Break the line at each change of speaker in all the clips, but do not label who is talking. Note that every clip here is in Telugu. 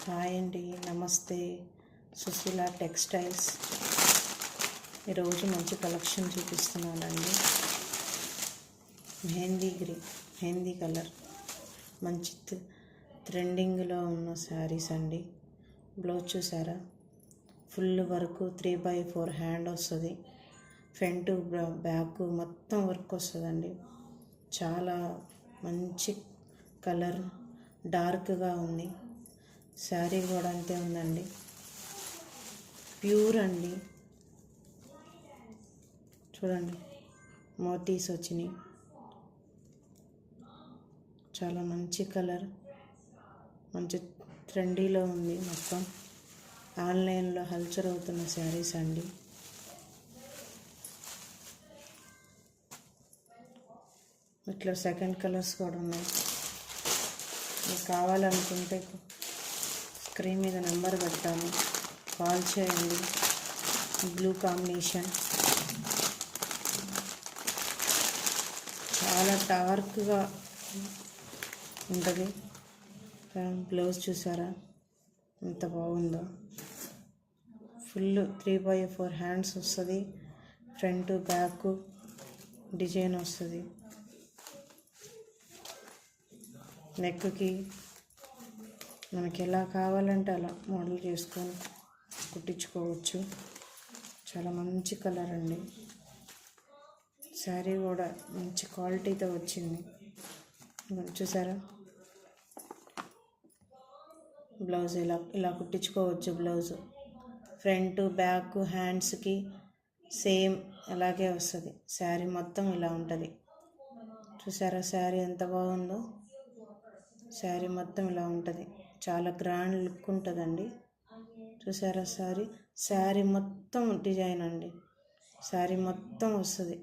హాయ్ అండి, నమస్తే. సుశీల టెక్స్టైల్స్ ఈరోజు మంచి కలెక్షన్ చూపిస్తున్నానండి. మెహందీ కలర్ మంచి ట్రెండింగ్లో ఉన్న శారీస్ అండి. బ్లౌజ్ చూసారా, ఫుల్ వర్క్ 3/4 హ్యాండ్ వస్తుంది. ఫ్రంట్ బ్యాక్ మొత్తం వర్క్ వస్తుందండి. చాలా మంచి కలర్, డార్క్గా ఉంది. శారీ కూడా అంతే ఉందండి, ప్యూర్ అండి. చూడండి, మోతీస్ వచ్చినాయి. చాలా మంచి కలర్, మంచి ట్రెండీలో ఉంది. మొత్తం ఆన్లైన్లో హల్చర్ అవుతున్న శారీస్ అండి. ఇట్లా సెకండ్ కలర్స్ కూడా ఉన్నాయి. మీకు కావాలనుకుంటే స్క్రీన్ మీద నెంబర్ పెడతాను, కాల్ చేయండి. బ్లూ కాంబినేషన్, చాలా డార్క్గా ఉంటుంది. బ్లౌజ్ చూసారా ఎంత బాగుందో. ఫుల్ 3/4 హ్యాండ్స్ వస్తుంది. ఫ్రంట్ బ్యాక్ డిజైన్ వస్తుంది. నెక్కి మనకి ఎలా కావాలంటే అలా మోడల్ చేసుకొని కుట్టించుకోవచ్చు. చాలా మంచి కలర్ అండి. శారీ కూడా మంచి క్వాలిటీతో వచ్చింది. చూసారా, బ్లౌజ్ ఇలా కుట్టించుకోవచ్చు. బ్లౌజ్ ఫ్రంట్ బ్యాక్ హ్యాండ్స్కి సేమ్ అలాగే వస్తుంది. శారీ మొత్తం ఇలా ఉంటుంది. చూసారా శారీ ఎంత బాగుందో. శారీ మొత్తం ఇలా ఉంటుంది. చాలా గ్రాండ్ లుక్ ఉంటుందండి. చూసారా శారీ మొత్తం డిజైన్ అండి. శారీ మొత్తం వస్తుంది.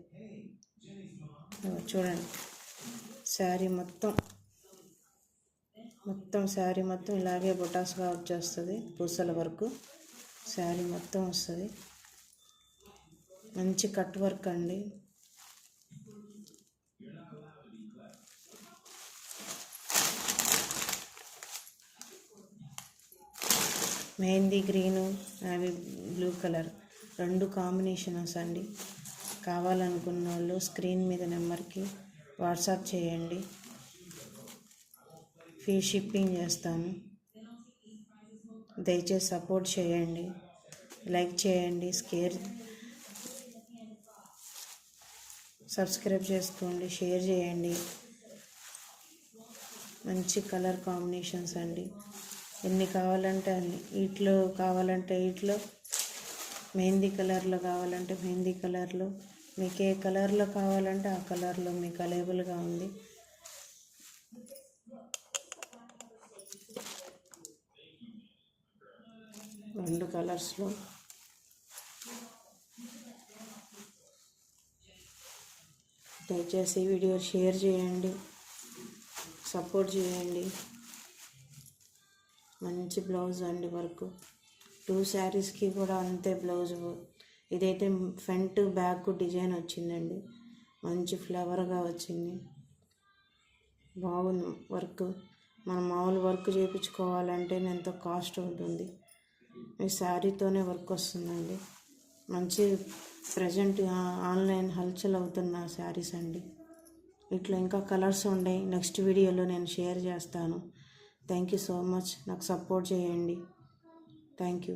చూడండి, శారీ మొత్తం శారీ మొత్తం ఇలాగే బొటాస్గా వచ్చేస్తుంది. పూసల వరకు శారీ మొత్తం వస్తుంది. మంచి కట్ వర్క్ అండి. Mehndi green, navy blue colour రెండు కాంబినేషన్స్ అండి. కావాలనుకున్న వాళ్ళు స్క్రీన్ మీద నెంబర్కి వాట్సాప్ చేయండి. ఫ్రీ షిప్పింగ్ చేస్తాను. దయచేసి సపోర్ట్ చేయండి, లైక్ చేయండి, సబ్స్క్రైబ్ చేసుకోండి, షేర్ చేయండి. మంచి కలర్ కాంబినేషన్స్ అండి. ఎన్ని కావాలంటే అన్ని. వీటిలో కావాలంటే వీటిలో, మెహందీ కలర్లో కావాలంటే మెహందీ కలర్లో, మీకు ఏ కలర్లో కావాలంటే ఆ కలర్లో మీకు అవైలబుల్గా ఉంది. రెండు కలర్స్లో దయచేసి వీడియో షేర్ చేయండి, సపోర్ట్ చేయండి. మంచి బ్లౌజ్ అండి. వర్క్ 2 శారీస్కి కూడా అంతే బ్లౌజ్. ఇదైతే ఫ్రంట్ బ్యాక్ డిజైన్ వచ్చిందండి. మంచి ఫ్లవర్గా వచ్చింది. బాగుంది వర్క్. మనం మామూలు వర్క్ చేయించుకోవాలంటే ఎంతో కాస్ట్ ఉంటుంది. ఈ శారీతోనే వర్క్ వస్తుందండి. మంచి ప్రజెంట్ ఆన్లైన్ హల్చల్ అవుతున్న శారీస్ అండి. ఇట్లా ఇంకా కలర్స్ ఉన్నాయి. నెక్స్ట్ వీడియోలో నేను షేర్ చేస్తాను. Thank you so much. నాకు సపోర్ట్ చేయండి. Thank you.